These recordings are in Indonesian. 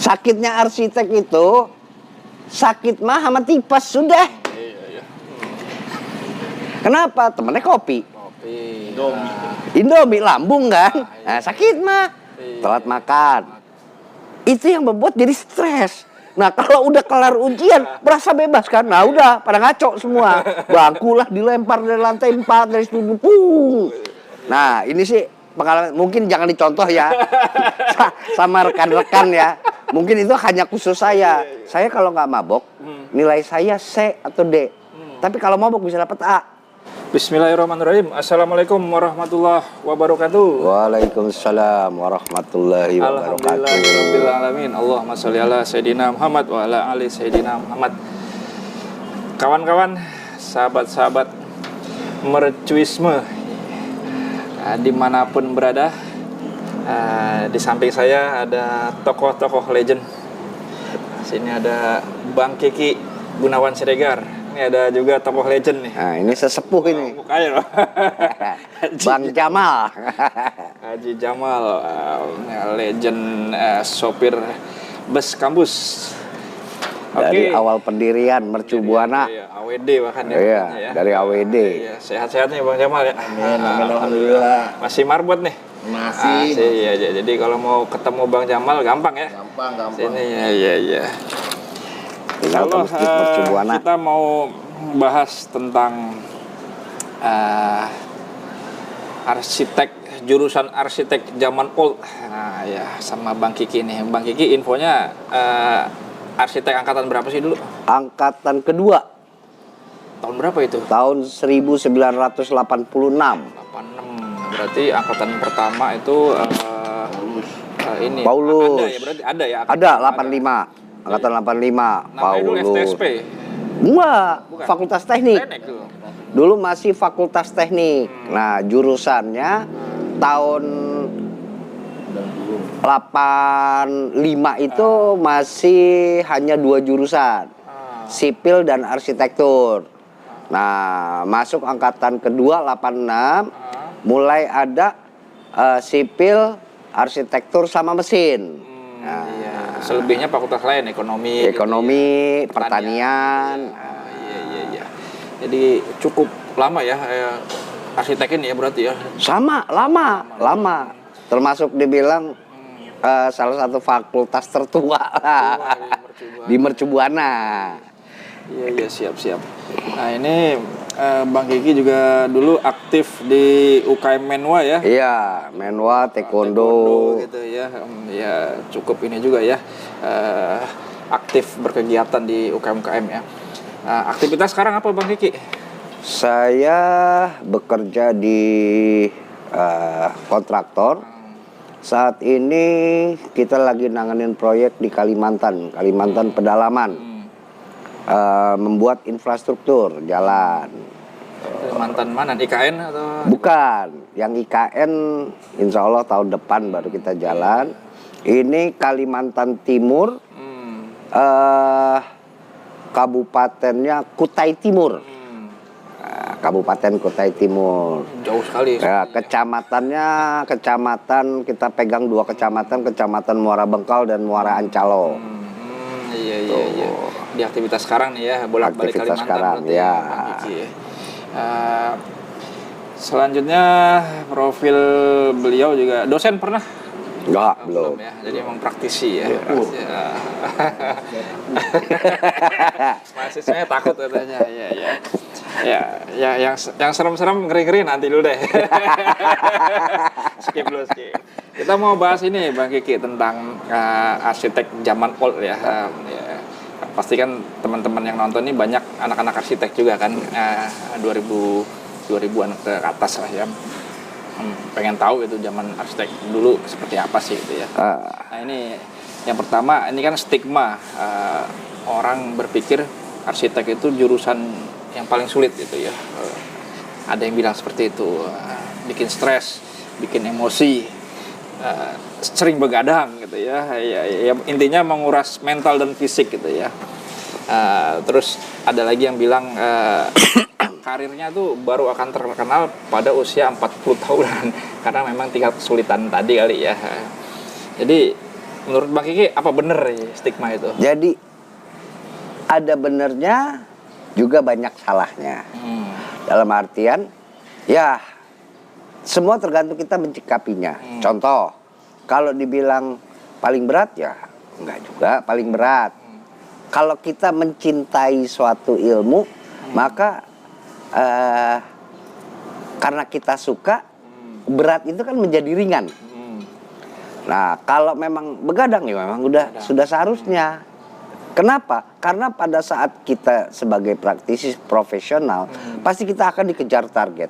Sakitnya arsitek itu sakit mah sama tipes sudah. Iya. Kenapa? Temennya kopi. Indomie lambung kan? Nah, sakit mah. Telat makan. Itu yang membuat jadi stres. Nah, kalau udah kelar ujian, berasa bebas kan? Nah, udah pada ngaco semua. Bangku lah dilempar dari lantai 4 dari studio. Nah, ini sih pengalaman, mungkin jangan dicontoh ya. Sama rekan-rekan ya. Mungkin itu hanya khusus saya. Saya kalau nggak mabok, nilai saya C atau D. Tapi kalau mabok bisa dapat A. Bismillahirrahmanirrahim. Assalamualaikum warahmatullahi wabarakatuh. Waalaikumsalam warahmatullahi wabarakatuh. Alhamdulillahirrahmanirrahim. Allahumma sholli ala Sayyidina Muhammad wa ala ali Sayyidina Muhammad. Kawan-kawan, sahabat-sahabat mercuisme, dimanapun berada, di samping saya ada tokoh-tokoh legend. Sini ada Bang Kiki Gunawan Siregar. Ini ada juga tokoh legend nih. Nah, ini sesepuh ini. Mukanya loh. Bang Jamal. Haji Jamal, legend sopir bus kampus. Dari awal pendirian Mercu Buana. Iya, AWD bahkan ya. Iya, dari AWD. Iya, sehat-sehat nih Bang Jamal ya. Amin, alhamdulillah. Masih marbot nih. Masih. Iya, jadi kalau mau ketemu Bang Jamal gampang ya. Gampang. Sini iya. Tinggal ke Masjid Mercu Buana. Kita mau bahas tentang arsitek, jurusan arsitek zaman old. Nah ya, sama Bang Kiki nih. Bang Kiki infonya arsitek angkatan berapa sih dulu? Angkatan kedua. Tahun berapa itu? Tahun 1986. 86. Berarti angkatan pertama itu ini Paulus. ada ya, berarti ada ya. Ada 85. Angkatan 85. Namanya dulu Paulus. STSP. Bukan, Bukan. Fakultas Teknik. Teknik tuh. Dulu masih Fakultas Teknik. Nah, jurusannya tahun 85 itu masih hanya 2 jurusan. Sipil dan arsitektur. Nah, masuk angkatan kedua 86 mulai ada sipil, arsitektur sama mesin. Nah, Iya. Selebihnya fakultas lain, ekonomi, ekonomi, gitu ya. pertanian. Iya. Jadi cukup lama ya arsitek ini ya berarti ya. Sama, lama. Termasuk dibilang salah satu fakultas tertua lah di Mercu Buana. Iya, siap. Nah ini Bang Kiki juga dulu aktif di UKM Menwa ya. Iya, Menwa, Taekwondo. Gitu ya. Ya cukup ini juga ya. Aktif berkegiatan di UKM ya. Aktivitas sekarang apa Bang Kiki? Saya bekerja di kontraktor. Saat ini kita lagi nanganin proyek di Kalimantan pedalaman. Membuat infrastruktur jalan. Kalimantan mana? IKN atau? Bukan, yang IKN insya Allah tahun depan baru kita jalan. Ini Kalimantan Timur, kabupatennya Kutai Timur. Kabupaten Kutai Timur. Jauh sekali. Ya, kecamatan kita pegang 2 kecamatan Muara Bengkal dan Muara Ancalo. Iya. Di aktivitas sekarang nih ya, bolak-balik Kalimantan sekarang, berarti ya. Bang Kiki ya. Selanjutnya profil beliau juga dosen pernah? Enggak, belum. Ya. Jadi emang praktisi ya. Mahasiswanya takut katanya. Iya. Ya, yang serem-serem ngeri-ngeri nanti dulu deh. Skip. Kita mau bahas ini Bang Kiki tentang arsitek zaman old ya. Pasti kan teman-teman yang nonton ini banyak anak-anak arsitek juga kan, 2000-an ke atas lah ya. Pengen tahu itu zaman arsitek dulu seperti apa sih gitu ya. Nah ini yang pertama, ini kan stigma orang berpikir arsitek itu jurusan yang paling sulit gitu ya. Ada yang bilang seperti itu, bikin stres, bikin emosi, sering begadang gitu ya. Ya intinya menguras mental dan fisik gitu ya. Terus ada lagi yang bilang karirnya tuh baru akan terkenal pada usia 40 tahunan karena memang tingkat kesulitan tadi kali ya. Jadi menurut Bang Kiki apa bener ya stigma itu? Jadi ada benernya juga banyak salahnya. Dalam artian ya semua tergantung kita mencikapinya. Contoh, kalau dibilang paling berat ya enggak juga paling berat. Kalau kita mencintai suatu ilmu, maka karena kita suka, berat itu kan menjadi ringan. Nah, kalau memang begadang ya memang sudah seharusnya. Kenapa? Karena pada saat kita sebagai praktisi profesional, pasti kita akan dikejar target.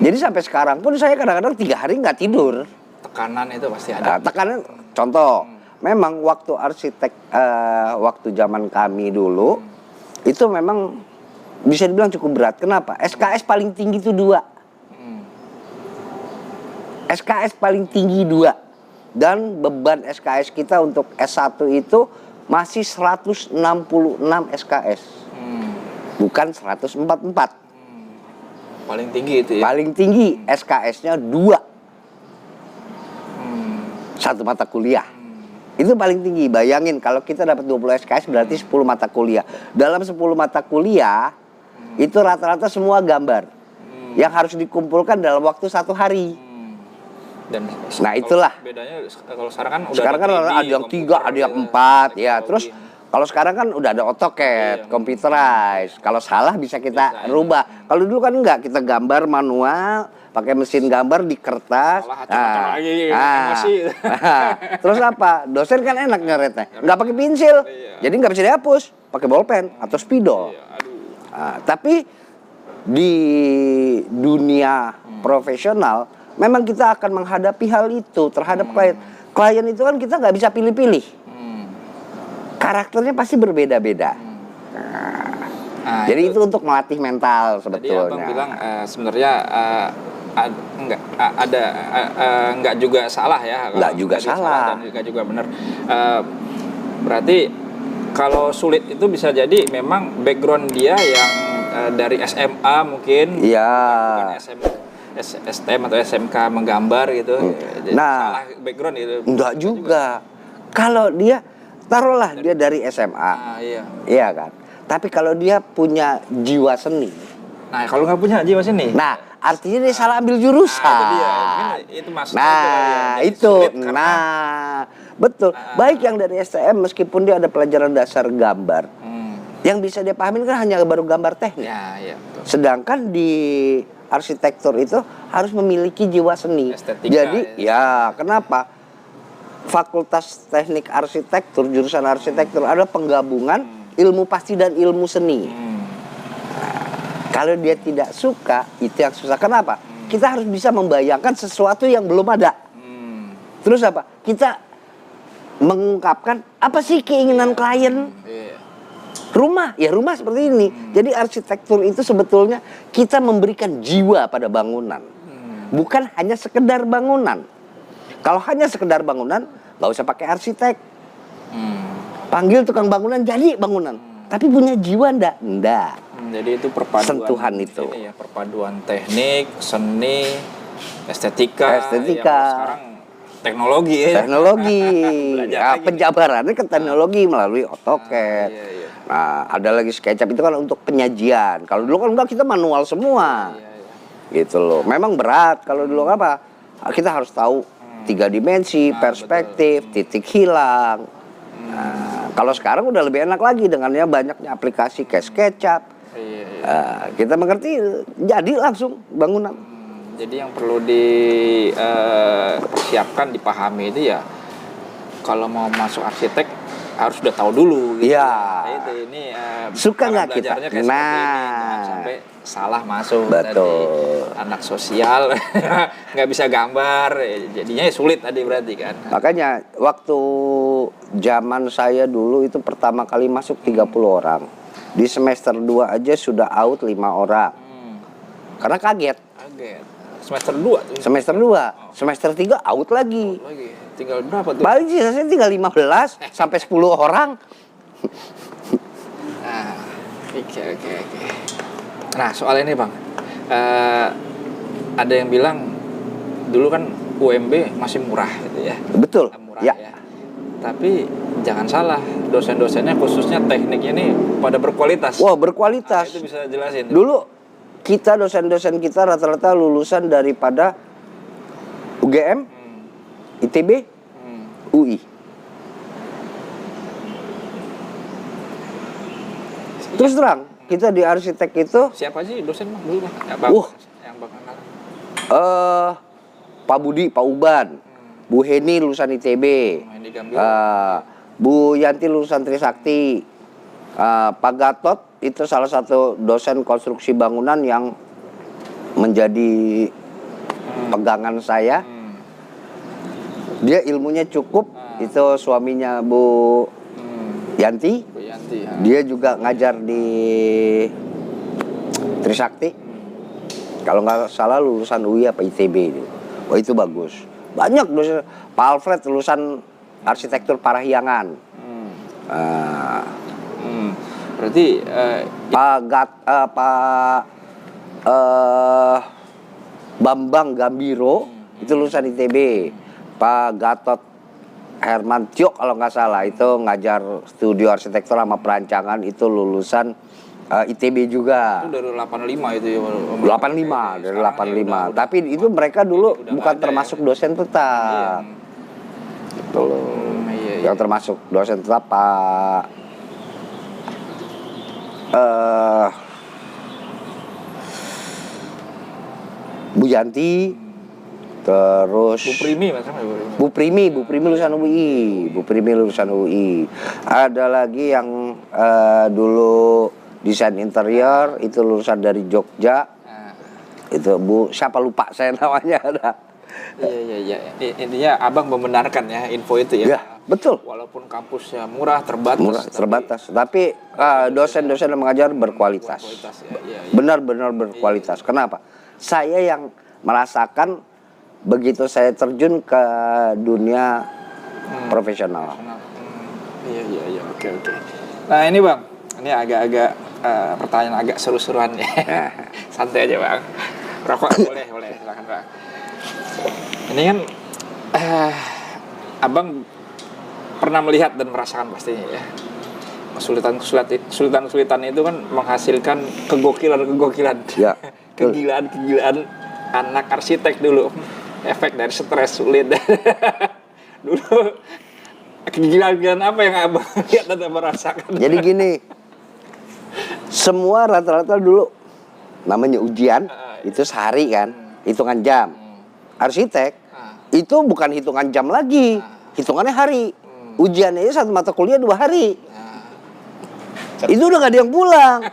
Jadi sampai sekarang pun saya kadang-kadang 3 hari nggak tidur. Tekanan itu pasti ada. Tekanan, contoh, memang waktu arsitek, waktu zaman kami dulu, itu memang bisa dibilang cukup berat. Kenapa? SKS paling tinggi itu 2. SKS paling tinggi 2. Dan beban SKS kita untuk S1 itu masih 166 SKS. Bukan 144. Paling tinggi itu ya? Paling tinggi SKS-nya 2. Satu mata kuliah. Itu paling tinggi. Bayangin kalau kita dapat 20 SKS berarti 10 mata kuliah. Dalam 10 mata kuliah itu rata-rata semua gambar. Yang harus dikumpulkan dalam waktu 1 hari. Dan nah itulah bedanya kalau sekarang kan udah sekarang kan ada yang 3, ada yang 4 ya. Terus kalau sekarang kan udah ada AutoCAD, computerized. Kalau salah bisa kita rubah. Kalau dulu kan enggak, kita gambar manual, pakai mesin gambar di kertas. Terus apa? Dosen kan enak nyoretnya, nggak pakai pensil, jadi nggak bisa dihapus, pakai bolpen atau spidol. Tapi di dunia profesional memang kita akan menghadapi hal itu terhadap klien. Klien itu kan kita nggak bisa pilih-pilih. Karakternya pasti berbeda-beda. Jadi itu untuk melatih mental sebetulnya. Tadi Abang bilang sebenarnya nggak juga salah ya. Nggak juga salah. Dan nggak juga benar. Berarti kalau sulit itu bisa jadi memang background dia yang dari SMA mungkin. Iya. Bukan STM atau SMK menggambar gitu. Nah, salah background itu. Enggak juga. Kalau dia taruhlah dia dari SMA. Iya kan. Tapi kalau dia punya jiwa seni. Nah, kalau nggak punya jiwa seni. Nah, artinya dia salah ambil jurusan. Itu dia. Itu maksudnya. Nah, itu. Betul. Baik yang dari STM meskipun dia ada pelajaran dasar gambar. Yang bisa dia pahamin kan hanya baru gambar teknik. Betul. Sedangkan di arsitektur itu harus memiliki jiwa seni. Estetika, jadi ya kenapa Fakultas Teknik Arsitektur, jurusan arsitektur ada penggabungan ilmu pasti dan ilmu seni. Kalau dia tidak suka, itu yang susah. Kenapa? Kita harus bisa membayangkan sesuatu yang belum ada. Terus apa? Kita mengungkapkan apa sih keinginan klien. Rumah, ya rumah seperti ini. Jadi arsitektur itu sebetulnya kita memberikan jiwa pada bangunan. Bukan hanya sekedar bangunan. Kalau hanya sekedar bangunan, nggak usah pakai arsitek. Panggil tukang bangunan, jadi bangunan. Tapi punya jiwa enggak? Enggak. Jadi itu perpaduan. Sentuhan itu. Ya, perpaduan teknik, seni, estetika. Sekarang teknologi ya. Teknologi. Ya, penjabarannya ke teknologi melalui AutoCAD. Nah, ada lagi SketchUp itu kan untuk penyajian. Kalau dulu kan enggak, kita manual semua. Gitu loh. Memang berat kalau dulu apa? Kita harus tahu 3 dimensi, perspektif, titik hilang. Nah, kalau sekarang udah lebih enak lagi dengannya banyaknya aplikasi kayak SketchUp. Kita mengerti, jadi langsung bangunan. Jadi yang perlu disiapkan, dipahami itu ya, kalau mau masuk arsitek harus udah tahu dulu. Gitu. Iya. Ini suka nggak kita? Jangan sampai salah masuk. Betul. Tadi. Anak sosial nggak bisa gambar, jadinya sulit tadi berarti kan. Makanya waktu zaman saya dulu itu pertama kali masuk 30 orang. Di semester 2 aja sudah out 5 orang. Karena kaget. Semester 2 tuh. Semester 2. Semester 3 out lagi. Tinggal berapa tuh? Paling sisanya tinggal 15 sampai 10 orang. Oke. Nah, soal ini Bang. Ada yang bilang dulu kan UMB masih murah gitu ya. Betul. Murah Ya. ya. Tapi jangan salah, dosen-dosennya khususnya tekniknya ini pada berkualitas. Wah, berkualitas. Itu bisa jelasin. Dulu kita dosen-dosen kita rata-rata lulusan daripada UGM, ITB, UI. Terus terang, kita di arsitek itu Siapa sih dosen Bang dulu Bang? Ya, Bang. Yang Bang kenal. Pak Budi, Pak Uban, Bu Heni lulusan ITB, Yang di Gambir. Bu Yanti lulusan Trisakti, Pak Gatot itu salah satu dosen konstruksi bangunan yang menjadi pegangan saya. Dia ilmunya cukup, itu suaminya Bu Yanti. Bu Yanti. Dia juga ngajar di Trisakti. Kalau nggak salah lulusan UI apa ITB itu. Oh, itu bagus. Banyak dosen. Pak Alfred lulusan arsitektur Parahyangan. Berarti Pak Bambang Gambiro itu lulusan ITB. Pak Gatot Hermantio kalau nggak salah itu ngajar studio arsitektur sama perancangan, itu lulusan ITB juga. itu dari 85 itu ya. 85 dari 85. Tapi itu mereka dulu bukan termasuk dosen tetap. Gitu loh. Iya. Yang termasuk dosen tetap Pak Bu Yanti, terus Bu Primi macam ya, Bu Primi lulusan UI. Ada lagi yang dulu desain interior itu lulusan dari Jogja. Itu Bu siapa lupa saya namanya ada. Iya. Intinya Abang membenarkan ya info itu ya. Ya, betul. Walaupun kampusnya murah, terbatas. Terbatas. Tapi dosen-dosen yang mengajar berkualitas. Ya. Benar-benar berkualitas. Kenapa? Saya yang merasakan begitu saya terjun ke dunia profesional. Iya. Oke. Nah ini Bang, ini agak-agak pertanyaan agak seru-seruan ya. Santai aja Bang. Rokok boleh, silakan Bang. Ini kan Abang pernah melihat dan merasakan pastinya ya. Kesulitan itu kan menghasilkan kegokilan. Ya. Kegilaan anak arsitek dulu. Efek dari stres sulit. Dulu kegilaan apa yang Abang lihat dan merasakan? Jadi gini, semua rata-rata dulu namanya ujian itu sehari kan, hitungan jam. Arsitek itu bukan hitungan jam lagi, hitungannya hari. Ujiannya itu satu mata kuliah 2 hari. Itu udah gak ada yang pulang.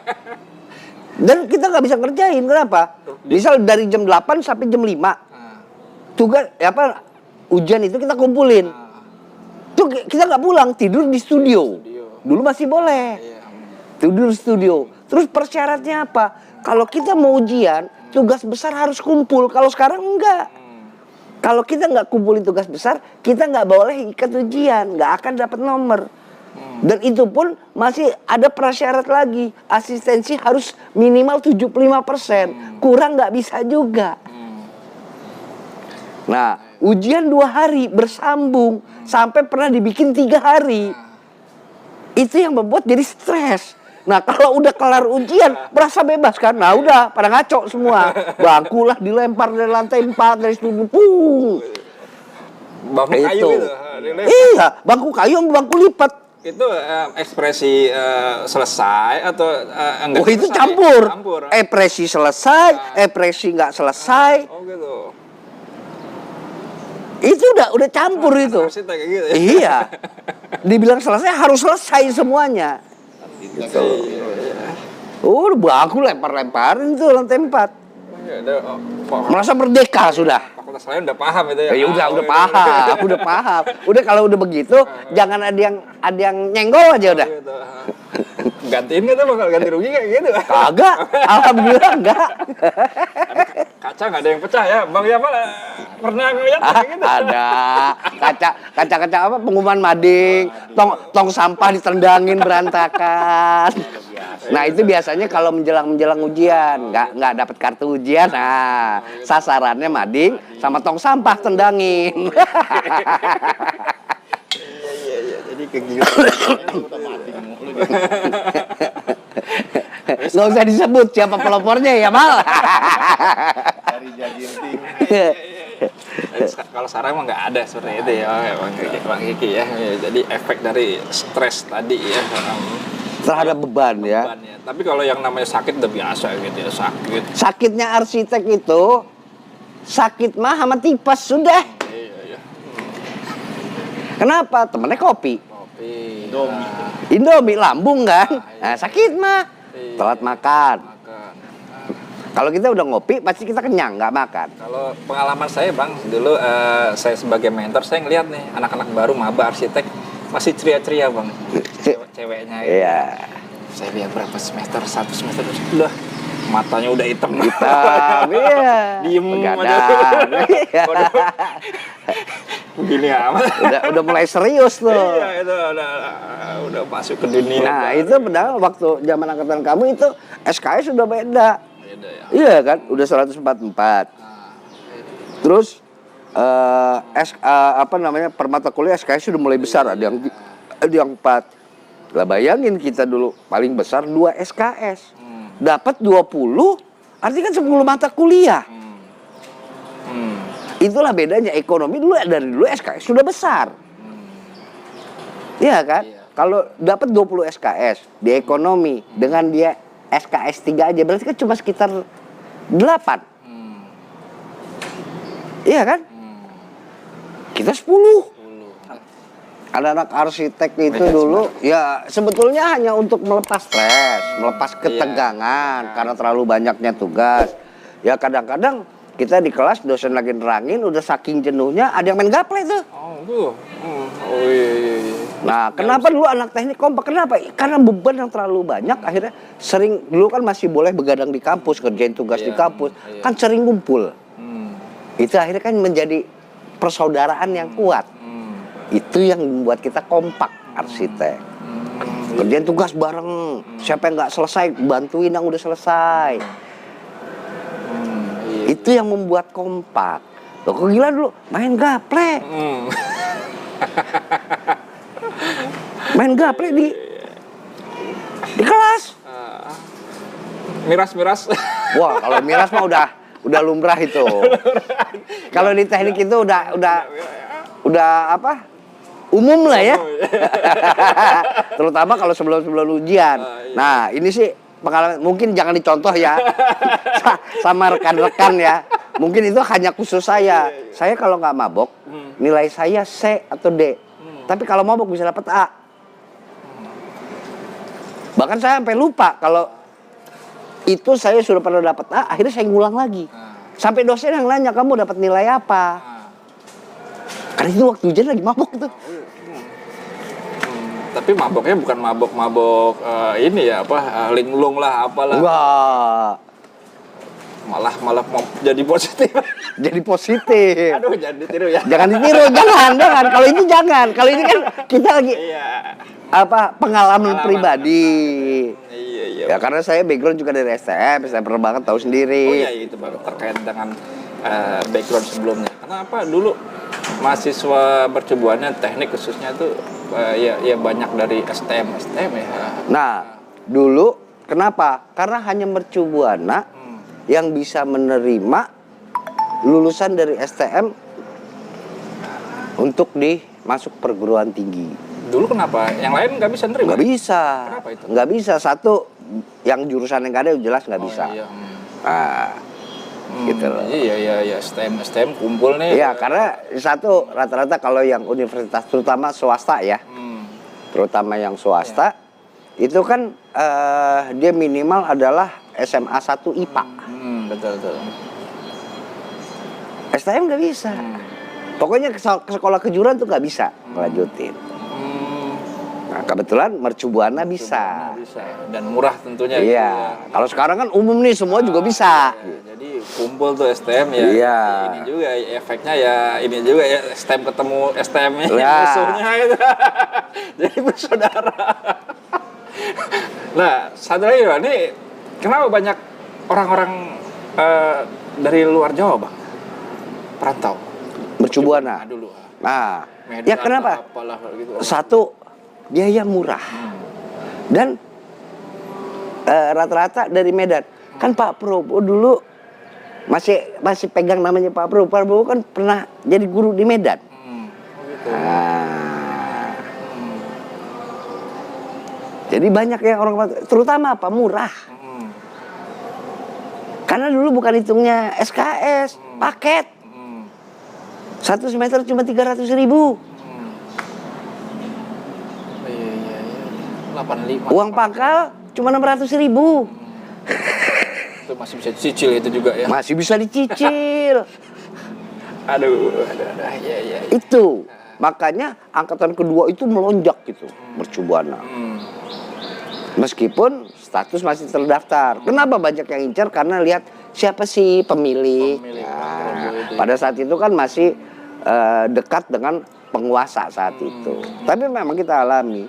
Dan kita nggak bisa ngerjain, kenapa? Misal dari jam 8 sampai jam 5 tugas ujian itu kita kumpulin. Tuh kita nggak pulang, tidur di studio. Dulu masih boleh. Tidur di studio. Terus persyaratnya apa? Kalau kita mau ujian, tugas besar harus kumpul. Kalau sekarang enggak. Kalau kita nggak kumpulin tugas besar, kita nggak boleh ikut ujian, nggak akan dapat nomor. Dan itu pun masih ada prasyarat lagi. Asistensi harus minimal 75%. Kurang nggak bisa juga. Nah, ujian 2 hari bersambung. Sampai pernah dibikin 3 hari. Itu yang membuat jadi stres. Nah, kalau udah kelar ujian, merasa bebas kan? Nah, udah pada ngaco semua. Bangku lah dilempar dari lantai 4 dari studio. Bangku kayu itu. Iya, bangku kayu sama bangku lipat. Itu ekspresi selesai atau enggak? Oh, itu selesai? campur. Ekspresi selesai, ekspresi nggak selesai. Oh gitu. Itu udah campur itu. Arsitek kayak gitu ya? Iya. Dibilang selesai harus selesai semuanya. Gitu. Bangku lempar-lemparin tuh lantai 4. Merasa merdeka sudah. Fakultas lain udah paham itu ya. Ya udah paham. Udah kalau udah begitu jangan ada yang nyenggol aja udah. Gitu. Gantiin nggak tuh bakal ganti rugi kayak gitu? Kagak, alhamdulillah enggak. Kaca nggak ada yang pecah ya, Bang ya pernah ngeliat kayak gitu? Ada kaca apa pengumuman mading, tong sampah ditendangin berantakan. Nah itu biasanya kalau menjelang ujian, nggak dapat kartu ujian, nah sasarannya mading sama tong sampah tendangin. Iya. Jadi kegilaan udah mati mulu. Nggak usah disebut siapa pelopornya ya Mal. Dari jaginting. Kalau sekarang emang nggak ada seperti itu ya, Bang Kiki ya. Jadi efek dari stres tadi ya. Terhadap beban ya. Tapi kalau yang namanya sakit udah biasa gitu ya, sakit. Sakitnya arsitek itu sakit mah sama tipes sudah. Iya. Kenapa? Temennya kopi. Kopi. Indomie lambung kan. Nah, sakit mah. Telat makan. Kalau kita udah ngopi pasti kita kenyang, nggak makan. Kalau pengalaman saya Bang, dulu saya sebagai mentor saya ngeliat nih anak-anak baru maba arsitek masih ceria-ceria Bang. Ceweknya ya. Iya. Saya lihat berapa semester, 1 semester udah matanya udah hitam. Hitam, iya. Diem Begadang. Iya. Begini amat. Udah mulai serius tuh. Iya, itu udah masuk ke dunia. Nah, itu padahal waktu zaman angkatan kamu itu SKS sudah beda. Beda ya. Iya kan, udah 144. Terus permata kuliah SKS sudah mulai besar, ada yang 4. Lah bayangin kita dulu paling besar 2 SKS. Dapat 20, artinya kan 10 mata kuliah. Itulah bedanya ekonomi dari dulu SKS sudah besar. Iya kan? Kalau dapat 20 SKS di ekonomi dengan dia SKS 3 aja berarti kan cuma sekitar 8. Iya kan? Kita 10. Anak-anak arsitek itu dulu ya sebetulnya hanya untuk melepas stres, melepas ketegangan karena terlalu banyaknya tugas. Ya kadang-kadang kita di kelas dosen lagi nerangin udah saking jenuhnya ada yang main gaple tuh. Oh iya. Nah, kenapa dulu anak teknik kompak? Kenapa? Karena beban yang terlalu banyak akhirnya sering dulu kan masih boleh begadang di kampus, kerjain tugas di kampus, kan sering ngumpul. Itu akhirnya kan menjadi persaudaraan yang kuat. Itu yang membuat kita kompak arsitek. Kerjain tugas bareng. Siapa yang nggak selesai bantuin yang udah selesai. Itu yang membuat kompak. Loh kok gila dulu main gaple. Main gaple di kelas. Miras. Wah, kalau miras mah udah lumrah itu. Kalau di teknik itu udah apa? Umum lah ya. Terutama kalau sebelum ujian. Nah, ini sih pengalaman mungkin jangan dicontoh ya. Sama rekan-rekan ya. Mungkin itu hanya khusus saya. Saya kalau nggak mabok, nilai saya C atau D. Tapi kalau mabok bisa dapat A. Bahkan saya sampai lupa kalau itu saya sudah pernah dapat A, akhirnya saya ngulang lagi. Sampai dosen yang nanya, kamu dapat nilai apa? Karena itu waktu ujian lagi mabok itu. Tapi maboknya bukan mabok ini ya apa linglung lah apalah. Enggak. Malah mau jadi positif. Jadi positif. Aduh, jangan ditiru ya. Jangan ditiru, jangan. Kalau ini jangan. Kalau ini kan kita lagi pengalaman pribadi. Iya. Ya karena saya background juga dari STM, saya pernah banget tahu sendiri. Oh iya itu baru terkait dengan background sebelumnya. Kenapa dulu mahasiswa percobaannya teknik khususnya tuh ya banyak dari STM ya. Nah, dulu kenapa? Karena hanya mercubuana yang bisa menerima lulusan dari STM untuk masuk perguruan tinggi. Dulu kenapa? Yang lain nggak bisa nerima? Nggak bisa. Kenapa itu? Nggak bisa. Satu, yang jurusan yang nggak ada jelas nggak bisa. Iya. Nah, gitu loh. Iya, STM kumpul nih. Iya, karena satu rata-rata kalau yang universitas terutama swasta ya, terutama yang swasta itu kan dia minimal adalah SMA 1 IPA. Betul. STM nggak bisa. Pokoknya ke sekolah kejuruan tuh nggak bisa ngelanjutin. Nah, kebetulan mercubuana bisa. Dan murah tentunya. Iya. Gitu ya. Kalau sekarang kan umum nih semua juga bisa. Jadi kumpul tuh STM ya. Iya. Ini juga efeknya ya ini juga ya STM ketemu STM-nya Ya. musuhnya itu. Jadi bersaudara. Nah, satu lagi Bang, ini kenapa banyak orang-orang dari luar Jawa Bang perantau Mercubuana. dulu? Nah, Medan ya kenapa? apalah gitu. Satu, biaya murah. Dan rata-rata dari Medan. Kan Pak Prabowo dulu masih pegang namanya Pak Prabowo. Pak Prabowo kan pernah jadi guru di Medan. Gitu. Nah, jadi banyak yang orang, terutama apa? Murah. Karena dulu bukan hitungnya SKS, paket. Satu semester cuma 300.000. Iya. 85. Uang pangkal cuma 600.000. Itu masih bisa dicicil itu juga ya. Masih bisa dicicil. Aduh. Iya. Itu. Makanya angkatan kedua itu melonjak gitu, Mercubuana. Meskipun status masih terdaftar. Kenapa banyak yang incar? Karena lihat siapa sih pemilih. Nah, pada saat itu kan masih dekat dengan penguasa saat itu. Tapi memang kita alami.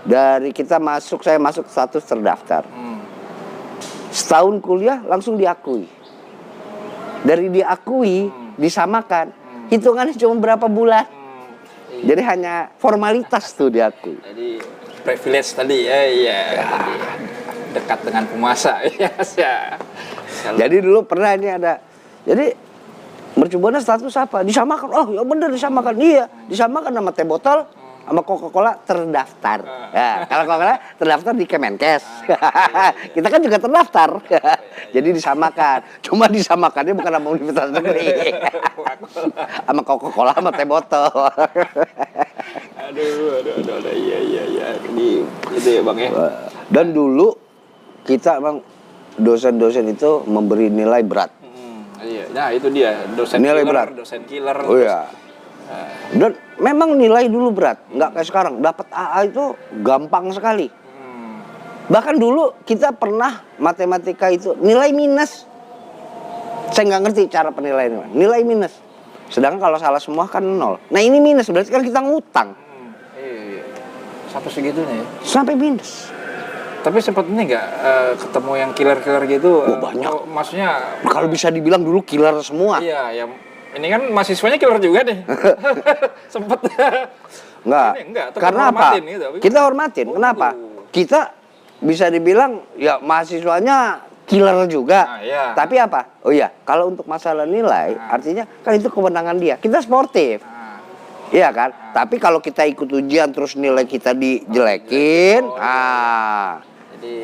Dari saya masuk status terdaftar. Setahun kuliah langsung diakui. Dari diakui, disamakan. Hitungannya cuma berapa bulan. Jadi hanya formalitas tuh diakui. Jadi privilege tadi ya, iya. Tadi, dekat dengan penguasa ya. Jadi dulu pernah ini ada. Jadi Mercubuana status apa? Disamakan. Oh, ya bener disamakan. Iya, disamakan sama teh botol sama Coca-Cola terdaftar. Ya, kalau Coca-Cola terdaftar di Kemenkes. Kita kan juga terdaftar. Jadi disamakan. Cuma disamakannya bukan sama Universitas Negeri. Sama Coca-Cola sama teh botol. Aduh, iya. Ini itu ya Bang ya. Dan dulu kita emang dosen-dosen itu memberi nilai berat. Iya. Nah, itu dia dosen Nilai killer, berat. dosen killer. Oh iya. Dan memang nilai dulu berat, nggak kayak sekarang. Dapat AA itu gampang sekali. Bahkan dulu kita pernah matematika itu nilai minus. Saya nggak ngerti cara penilaian nilai minus. Sedangkan kalau salah semua kan 0. Nah ini minus, berarti kan kita ngutang. Iya. Sampai segitunya ya. Sampai minus. Tapi sempat ini nggak ketemu yang killer-killer gitu? Oh, banyak. Maksudnya Kalau bisa dibilang dulu killer semua. Iya, yang ini kan mahasiswanya killer juga deh. Sempet. Enggak. Karena apa? Gitu. Kita hormatin. Kenapa? Kita bisa dibilang ya mahasiswanya killer juga. Nah, iya. Tapi apa? Oh iya, kalau untuk masalah nilai, artinya kan itu kewenangan dia. Kita sportif. Iya kan? Tapi kalau kita ikut ujian terus nilai kita dijelekin,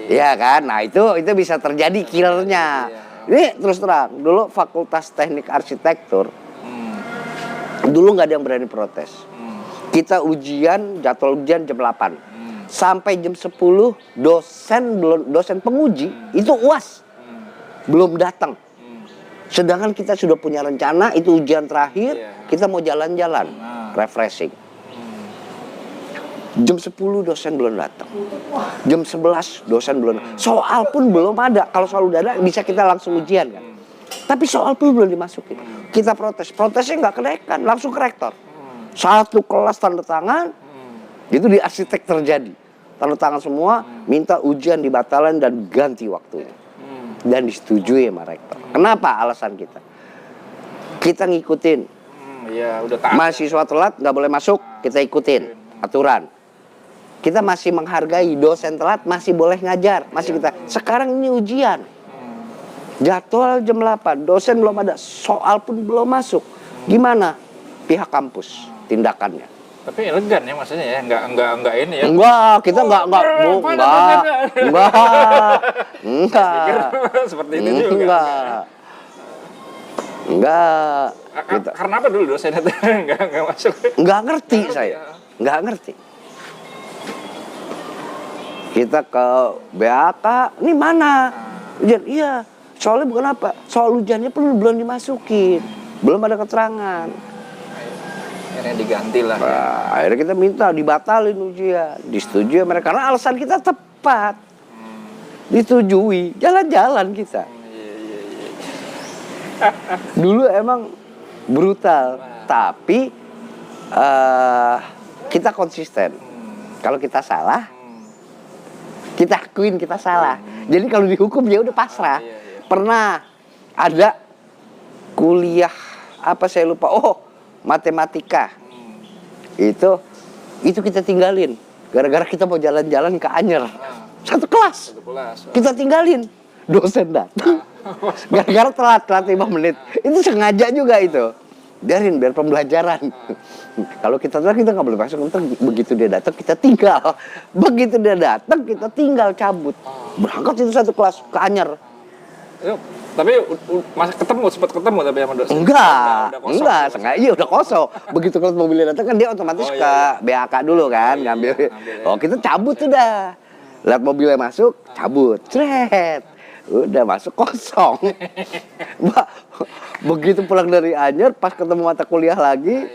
iya kan? Nah itu bisa terjadi killernya. Ini terus terang, dulu Fakultas Teknik Arsitektur, dulu nggak ada yang berani protes. Kita jadwal ujian jam 8. Sampai jam 10 dosen penguji itu UAS belum datang. Sedangkan kita sudah punya rencana, itu ujian terakhir, kita mau jalan-jalan, refreshing. Jam 10 dosen belum datang. Jam 11 dosen belum datang. Soal pun belum ada. Kalau soal udah ada bisa kita langsung ujian kan. Tapi soal pun belum dimasukin. Kita protes. Protesnya nggak kenaikan, langsung ke rektor. Satu kelas tanda tangan, itu di arsitek terjadi. Tanda tangan semua, minta ujian dibatalkan dan ganti waktunya. Dan disetujui sama rektor. Kenapa alasan kita? Kita ngikutin. Udah taat. Mahasiswa telat nggak boleh masuk, kita ikutin aturan. Kita masih menghargai dosen telat, masih boleh ngajar, masih kita. Sekarang ini ujian. Jadwal jam 8, dosen belum ada, soal pun belum masuk. Gimana pihak kampus tindakannya? Tapi elegan ya maksudnya ya, enggak ini ya. Enggak, kita enggak. Seperti itu juga. Enggak. Karena apa dulu dosennya enggak masuk? Enggak ngerti saya. Enggak ngerti. Kita ke BAK, ini mana? Ujian, iya. Soalnya bukan apa? Soal ujiannya belum dimasukin. Belum ada keterangan. Akhirnya diganti lah. Nah, akhirnya kita minta dibatalin ujian. Disetujui mereka. Karena alasan kita tepat. Disetujui. Jalan-jalan kita. Dulu emang brutal. Tapi kita konsisten. Kalau kita salah, Kita akuin kita salah. Jadi kalau dihukum ya udah pasrah. Pernah ada kuliah apa saya lupa. Oh, matematika. Itu kita tinggalin gara-gara kita mau jalan-jalan ke Anyer. Satu kelas. Kita tinggalin. Dosen datang. Gara-gara telat 5 menit. Itu sengaja juga itu. Biarin biar pembelajaran. Kalau kita telat kita nggak boleh masuk. Begitu dia datang kita tinggal. Begitu dia datang kita tinggal cabut. Berangkat itu satu kelas ke Anyer. Tapi sempat ketemu tapi sama dosen. Enggak, sengaja iya udah kosong. Begitu kelas mobilnya datang kan dia otomatis ke BAK dulu kan ngambil. Oh, kita cabut udah. Lihat mobilnya masuk, cabut. Cret. Udah masuk kosong. Begitu pulang dari Anyer pas ketemu mata kuliah lagi,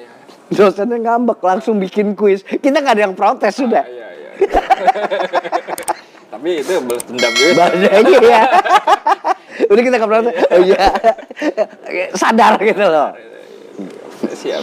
dosennya ngambek langsung bikin kuis. Kita nggak ada yang protes sudah. Tapi itu balas dendam juga. Iya. Udah kita nggak protes. Oh iya. Sadar gitu loh. Siap.